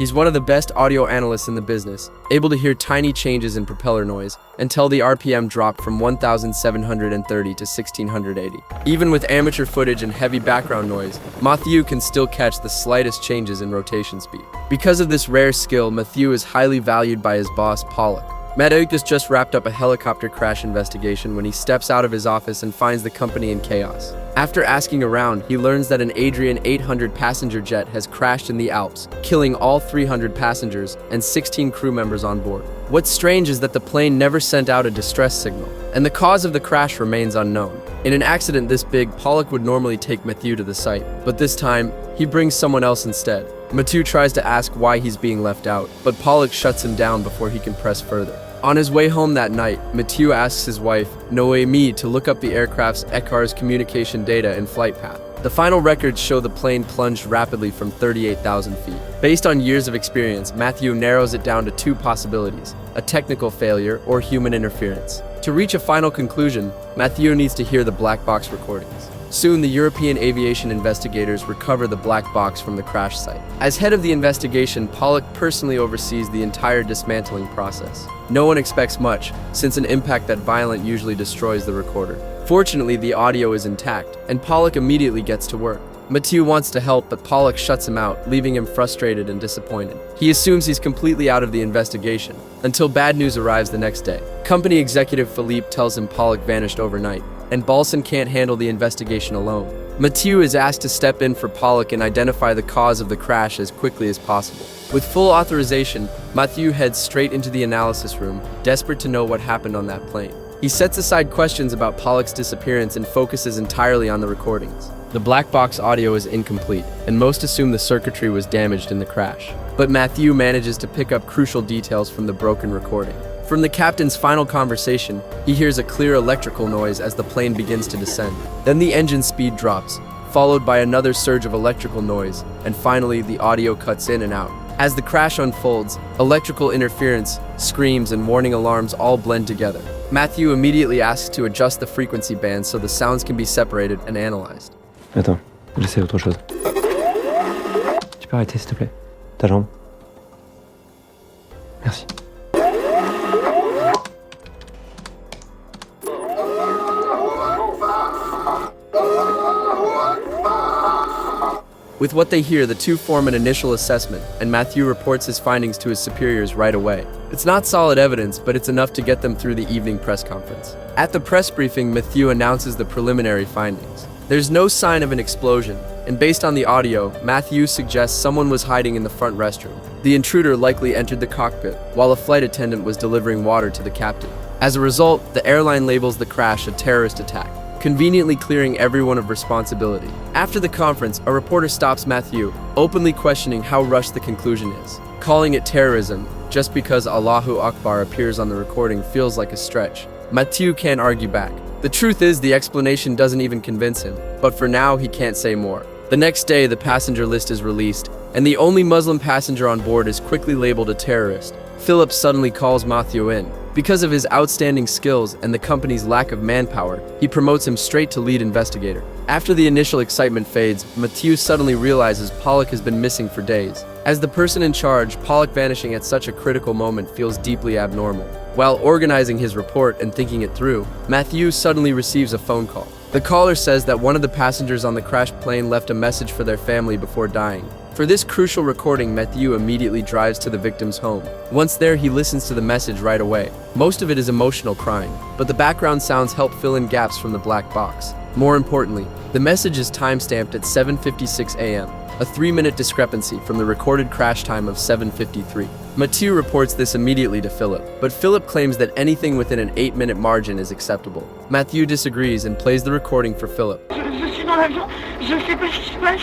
He's one of the best audio analysts in the business, able to hear tiny changes in propeller noise and tell the RPM drop from 1,730 to 1,680. Even with amateur footage and heavy background noise, Mathieu can still catch the slightest changes in rotation speed. Because of this rare skill, Mathieu is highly valued by his boss, Pollock. Mathieu has just wrapped up a helicopter crash investigation when he steps out of his office and finds the company in chaos. After asking around, he learns that an Adrian 800 passenger jet has crashed in the Alps, killing all 300 passengers and 16 crew members on board. What's strange is that the plane never sent out a distress signal, and the cause of the crash remains unknown. In an accident this big, Pollock would normally take Mathieu to the site, but this time, he brings someone else instead. Mathieu tries to ask why he's being left out, but Pollock shuts him down before he can press further. On his way home that night, Mathieu asks his wife, Noémie, to look up the aircraft's ECARS communication data and flight path. The final records show the plane plunged rapidly from 38,000 feet. Based on years of experience, Mathieu narrows it down to two possibilities: a technical failure or human interference. To reach a final conclusion, Mathieu needs to hear the black box recordings. Soon, the European aviation investigators recover the black box from the crash site. As head of the investigation, Pollock personally oversees the entire dismantling process. No one expects much, since an impact that violent usually destroys the recorder. Fortunately, the audio is intact, and Pollock immediately gets to work. Mathieu wants to help, but Pollock shuts him out, leaving him frustrated and disappointed. He assumes he's completely out of the investigation, until bad news arrives the next day. Company executive Philippe tells him Pollock vanished overnight, and Balsan can't handle the investigation alone. Mathieu is asked to step in for Pollock and identify the cause of the crash as quickly as possible. With full authorization, Mathieu heads straight into the analysis room, desperate to know what happened on that plane. He sets aside questions about Pollock's disappearance and focuses entirely on the recordings. The black box audio is incomplete, and most assume the circuitry was damaged in the crash. But Mathieu manages to pick up crucial details from the broken recording. From the captain's final conversation, he hears a clear electrical noise as the plane begins to descend. Then the engine speed drops, followed by another surge of electrical noise, and finally the audio cuts in and out. As the crash unfolds, electrical interference, screams, and warning alarms all blend together. Mathieu immediately asks to adjust the frequency band so the sounds can be separated and analyzed. Attends, j'essaie autre chose. Tu peux arrêter s'il te plaît? Ta jambe. Merci. With what they hear, the two form an initial assessment, and Mathieu reports his findings to his superiors right away. It's not solid evidence, but it's enough to get them through the evening press conference. At the press briefing, Mathieu announces the preliminary findings. There's no sign of an explosion, and based on the audio, Mathieu suggests someone was hiding in the front restroom. The intruder likely entered the cockpit, while a flight attendant was delivering water to the captain. As a result, the airline labels the crash a terrorist attack, conveniently clearing everyone of responsibility. After the conference, a reporter stops Mathieu, openly questioning how rushed the conclusion is. Calling it terrorism, just because Allahu Akbar appears on the recording, feels like a stretch. Mathieu can't argue back. The truth is, the explanation doesn't even convince him, but for now, he can't say more. The next day, the passenger list is released, and the only Muslim passenger on board is quickly labeled a terrorist. Philip suddenly calls Mathieu in. Because of his outstanding skills and the company's lack of manpower, he promotes him straight to lead investigator. After the initial excitement fades, Mathieu suddenly realizes Pollock has been missing for days. As the person in charge, Pollock vanishing at such a critical moment feels deeply abnormal. While organizing his report and thinking it through, Mathieu suddenly receives a phone call. The caller says that one of the passengers on the crashed plane left a message for their family before dying. For this crucial recording, Mathieu immediately drives to the victim's home. Once there, he listens to the message right away. Most of it is emotional crying, but the background sounds help fill in gaps from the black box. More importantly, the message is timestamped at 7:56 a.m., a 3-minute discrepancy from the recorded crash time of 7:53. Mathieu reports this immediately to Philip, but Philip claims that anything within an 8-minute margin is acceptable. Mathieu disagrees and plays the recording for Philip. Je suis dans l'avion, je sais pas ce qui se passe,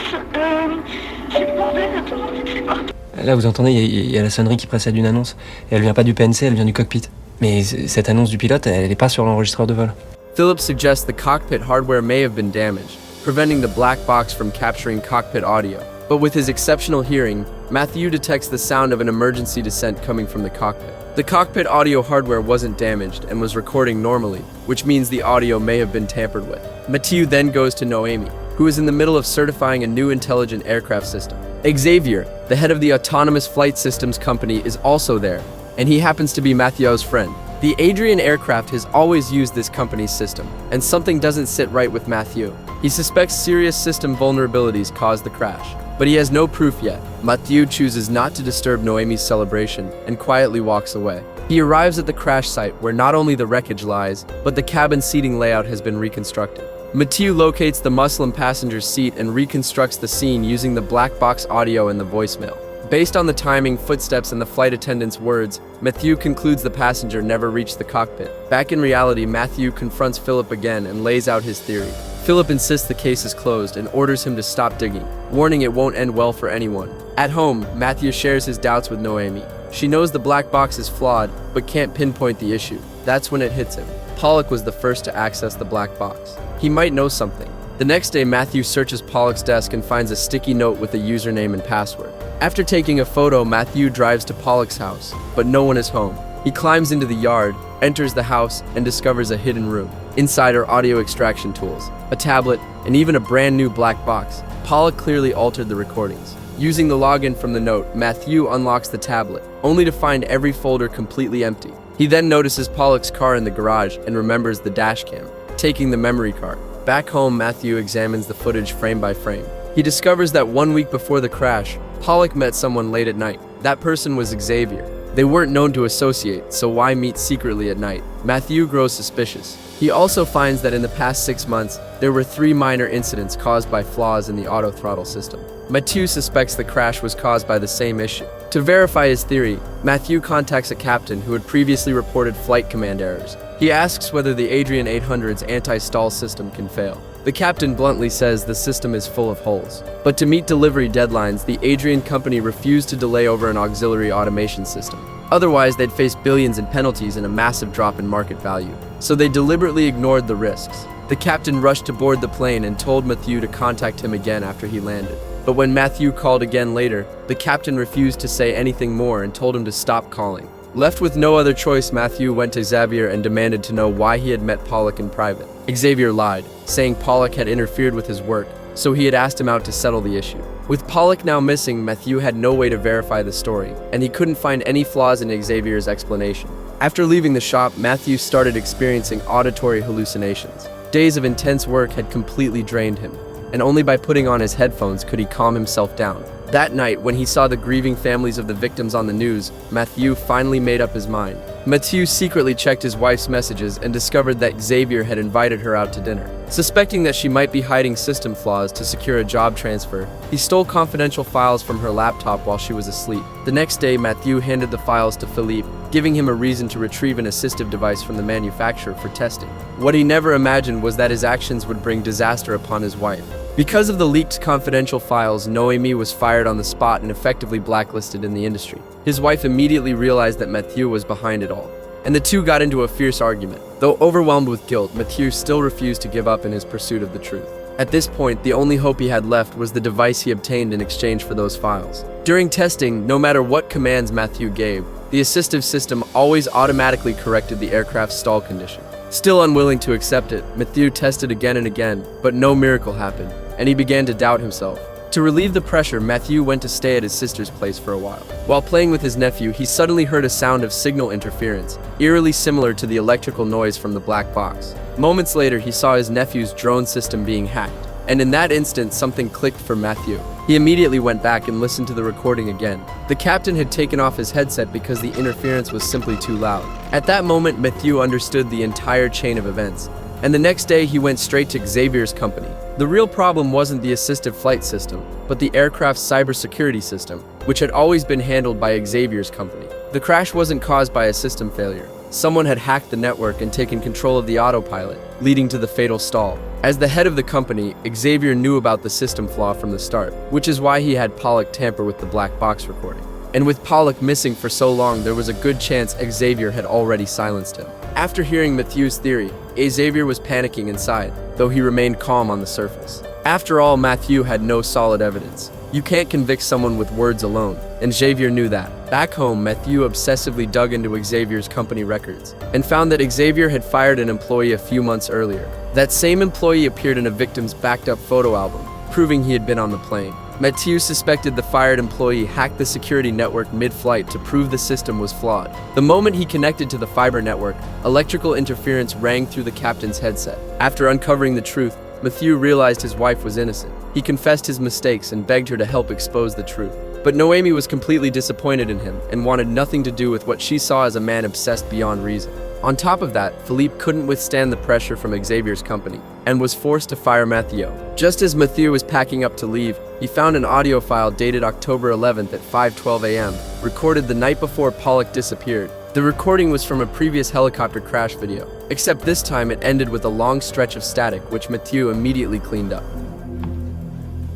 c'est le bordel, attends, c'est partout. Là, vous entendez, il y a la sonnerie qui précède une annonce. Et elle vient pas du PNC, elle vient du cockpit. Mais cette annonce du pilote, elle n'est pas sur l'enregistreur de vol. Philip suggests the cockpit hardware may have been damaged, preventing the black box from capturing cockpit audio. But with his exceptional hearing, Mathieu detects the sound of an emergency descent coming from the cockpit. The cockpit audio hardware wasn't damaged and was recording normally, which means the audio may have been tampered with. Mathieu then goes to Noémie, who is in the middle of certifying a new intelligent aircraft system. Xavier, the head of the autonomous flight systems company, is also there, and he happens to be Mathieu's friend. The Adrian aircraft has always used this company's system, and something doesn't sit right with Mathieu. He suspects serious system vulnerabilities caused the crash, but he has no proof yet. Mathieu chooses not to disturb Noémie's celebration and quietly walks away. He arrives at the crash site where not only the wreckage lies, but the cabin seating layout has been reconstructed. Mathieu locates the Muslim passenger's seat and reconstructs the scene using the black box audio and the voicemail. Based on the timing, footsteps, and the flight attendant's words, Mathieu concludes the passenger never reached the cockpit. Back in reality, Mathieu confronts Philip again and lays out his theory. Philip insists the case is closed and orders him to stop digging, warning it won't end well for anyone. At home, Mathieu shares his doubts with Noémie. She knows the black box is flawed, but can't pinpoint the issue. That's when it hits him. Pollock was the first to access the black box. He might know something. The next day, Mathieu searches Pollock's desk and finds a sticky note with a username and password. After taking a photo, Mathieu drives to Pollock's house, but no one is home. He climbs into the yard, enters the house, and discovers a hidden room. Inside are audio extraction tools, a tablet, and even a brand new black box. Pollock clearly altered the recordings. Using the login from the note, Mathieu unlocks the tablet, only to find every folder completely empty. He then notices Pollock's car in the garage and remembers the dash cam, taking the memory card. Back home, Mathieu examines the footage frame by frame. He discovers that 1 week before the crash, Pollock met someone late at night. That person was Xavier. They weren't known to associate, so why meet secretly at night? Mathieu grows suspicious. He also finds that in the past 6 months, there were 3 minor incidents caused by flaws in the auto throttle system. Mathieu suspects the crash was caused by the same issue. To verify his theory, Mathieu contacts a captain who had previously reported flight command errors. He asks whether the Adrian 800's anti-stall system can fail. The captain bluntly says the system is full of holes. But to meet delivery deadlines, the Adrian company refused to delay over an auxiliary automation system. Otherwise, they'd face billions in penalties and a massive drop in market value. So they deliberately ignored the risks. The captain rushed to board the plane and told Mathieu to contact him again after he landed. But when Mathieu called again later, the captain refused to say anything more and told him to stop calling. Left with no other choice, Mathieu went to Xavier and demanded to know why he had met Pollock in private. Xavier lied, saying Pollock had interfered with his work, so he had asked him out to settle the issue. With Pollock now missing, Mathieu had no way to verify the story, and he couldn't find any flaws in Xavier's explanation. After leaving the shop, Mathieu started experiencing auditory hallucinations. Days of intense work had completely drained him, and only by putting on his headphones could he calm himself down. That night, when he saw the grieving families of the victims on the news, Mathieu finally made up his mind. Mathieu secretly checked his wife's messages and discovered that Xavier had invited her out to dinner. Suspecting that she might be hiding system flaws to secure a job transfer, he stole confidential files from her laptop while she was asleep. The next day, Mathieu handed the files to Philippe, giving him a reason to retrieve an assistive device from the manufacturer for testing. What he never imagined was that his actions would bring disaster upon his wife. Because of the leaked confidential files, Noémie was fired on the spot and effectively blacklisted in the industry. His wife immediately realized that Mathieu was behind it all, and the two got into a fierce argument. Though overwhelmed with guilt, Mathieu still refused to give up in his pursuit of the truth. At this point, the only hope he had left was the device he obtained in exchange for those files. During testing, no matter what commands Mathieu gave, the assistive system always automatically corrected the aircraft's stall condition. Still unwilling to accept it, Mathieu tested again and again, but no miracle happened, and he began to doubt himself. To relieve the pressure, Mathieu went to stay at his sister's place for a while. While playing with his nephew, he suddenly heard a sound of signal interference, eerily similar to the electrical noise from the black box. Moments later, he saw his nephew's drone system being hacked, and in that instant, something clicked for Mathieu. He immediately went back and listened to the recording again. The captain had taken off his headset because the interference was simply too loud. At that moment, Mathieu understood the entire chain of events, and the next day he went straight to Xavier's company. The real problem wasn't the assistive flight system, but the aircraft's cybersecurity system, which had always been handled by Xavier's company. The crash wasn't caused by a system failure. Someone had hacked the network and taken control of the autopilot, leading to the fatal stall. As the head of the company, Xavier knew about the system flaw from the start, which is why he had Pollock tamper with the black box recording. And with Pollock missing for so long, there was a good chance Xavier had already silenced him. After hearing Mathieu's theory, Xavier was panicking inside, though he remained calm on the surface. After all, Mathieu had no solid evidence. You can't convict someone with words alone, and Xavier knew that. Back home, Mathieu obsessively dug into Xavier's company records and found that Xavier had fired an employee a few months earlier. That same employee appeared in a victim's backed-up photo album, proving he had been on the plane. Mathieu suspected the fired employee hacked the security network mid-flight to prove the system was flawed. The moment he connected to the fiber network, electrical interference rang through the captain's headset. After uncovering the truth, Mathieu realized his wife was innocent. He confessed his mistakes and begged her to help expose the truth. But Noemi was completely disappointed in him and wanted nothing to do with what she saw as a man obsessed beyond reason. On top of that, Philippe couldn't withstand the pressure from Xavier's company and was forced to fire Mathieu. Just as Mathieu was packing up to leave, he found an audio file dated October 11th at 5:12 a.m., recorded the night before Pollock disappeared. The recording was from a previous helicopter crash video, except this time it ended with a long stretch of static, which Mathieu immediately cleaned up.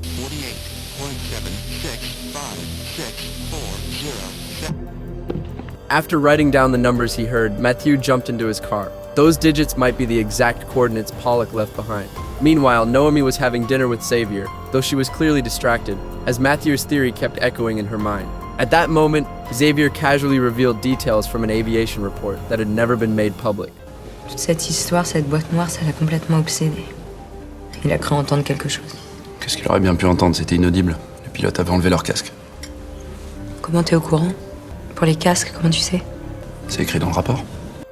48.7656407. After writing down the numbers he heard, Mathieu jumped into his car. Those digits might be the exact coordinates Pollock left behind. Meanwhile, Noemi was having dinner with Xavier, though she was clearly distracted, as Mathieu's theory kept echoing in her mind. At that moment, Xavier casually revealed details from an aviation report that had never been made public. Toute cette histoire, cette boîte noire, ça l'a complètement obsédé. Il a cru entendre quelque chose. Qu'est-ce qu'il aurait bien pu entendre? C'était inaudible. Les pilotes avaient enlevé leur casque. Comment t'es au courant? Pour les casques, comment tu sais? C'est écrit dans le rapport.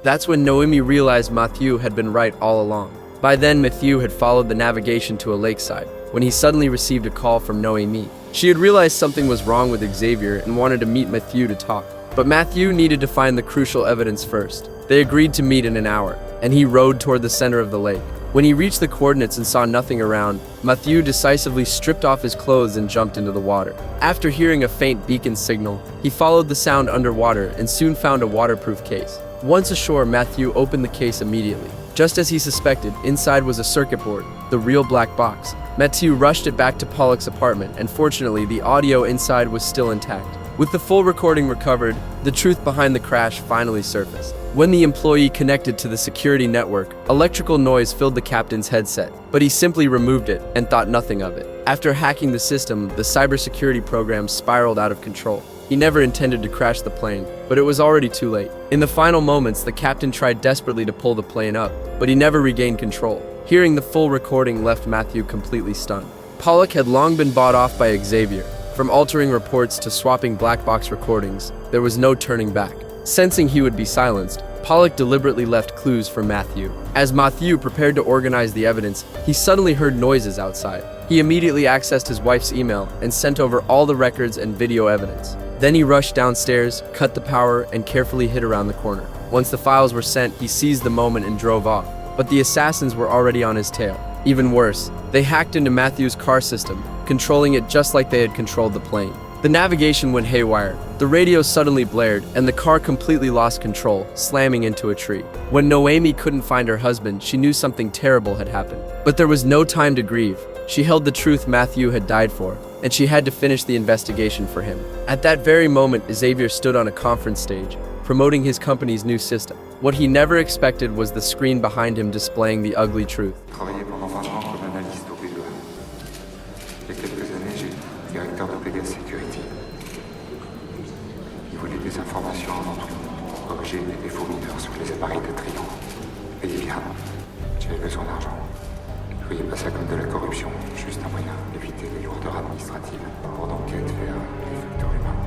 That's when Noemi realized Mathieu had been right all along. By then, Mathieu had followed the navigation to a lakeside, when he suddenly received a call from Noemi. She had realized something was wrong with Xavier and wanted to meet Mathieu to talk. But Mathieu needed to find the crucial evidence first. They agreed to meet in an hour, and he rowed toward the center of the lake. When he reached the coordinates and saw nothing around, Mathieu decisively stripped off his clothes and jumped into the water. After hearing a faint beacon signal, he followed the sound underwater and soon found a waterproof case. Once ashore, Mathieu opened the case immediately. Just as he suspected, inside was a circuit board, the real black box. Mathieu rushed it back to Pollock's apartment, and fortunately, the audio inside was still intact. With the full recording recovered, the truth behind the crash finally surfaced. When the employee connected to the security network, electrical noise filled the captain's headset, but he simply removed it and thought nothing of it. After hacking the system, the cybersecurity program spiraled out of control. He never intended to crash the plane, but it was already too late. In the final moments, the captain tried desperately to pull the plane up, but he never regained control. Hearing the full recording left Mathieu completely stunned. Pollock had long been bought off by Xavier. From altering reports to swapping black box recordings, there was no turning back. Sensing he would be silenced, Pollock deliberately left clues for Mathieu. As Mathieu prepared to organize the evidence, he suddenly heard noises outside. He immediately accessed his wife's email and sent over all the records and video evidence. Then he rushed downstairs, cut the power, and carefully hid around the corner. Once the files were sent, he seized the moment and drove off. But the assassins were already on his tail. Even worse, they hacked into Mathieu's car system, controlling it just like they had controlled the plane. The navigation went haywire, the radio suddenly blared, and the car completely lost control, slamming into a tree. When Noemi couldn't find her husband, she knew something terrible had happened. But there was no time to grieve. She held the truth Mathieu had died for, and she had to finish the investigation for him. At that very moment, Xavier stood on a conference stage, promoting his company's new system. What he never expected was the screen behind him displaying the ugly truth. Travaillé pendant 20 ans comme analyste au B2. Il y a quelques années, j'ai été directeur de Pegasus Security. Il voulait des informations avant tout pour corriger les défauts mineurs sur les appareils de triant. Payez bien. J'avais besoin d'argent. Ne voyez pas ça comme de la corruption, juste un moyen d'éviter les lourdeurs administratives pour d'enquête vers les facteurs humains.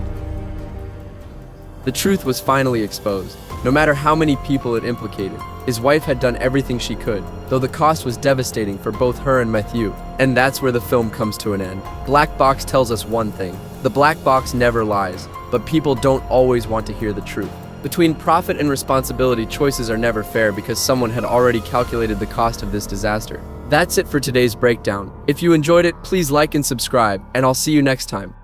The truth was finally exposed. No matter how many people it implicated, his wife had done everything she could, though the cost was devastating for both her and Mathieu. And that's where the film comes to an end. Black Box tells us one thing. The black box never lies, but people don't always want to hear the truth. Between profit and responsibility, choices are never fair because someone had already calculated the cost of this disaster. That's it for today's breakdown. If you enjoyed it, please like and subscribe, and I'll see you next time.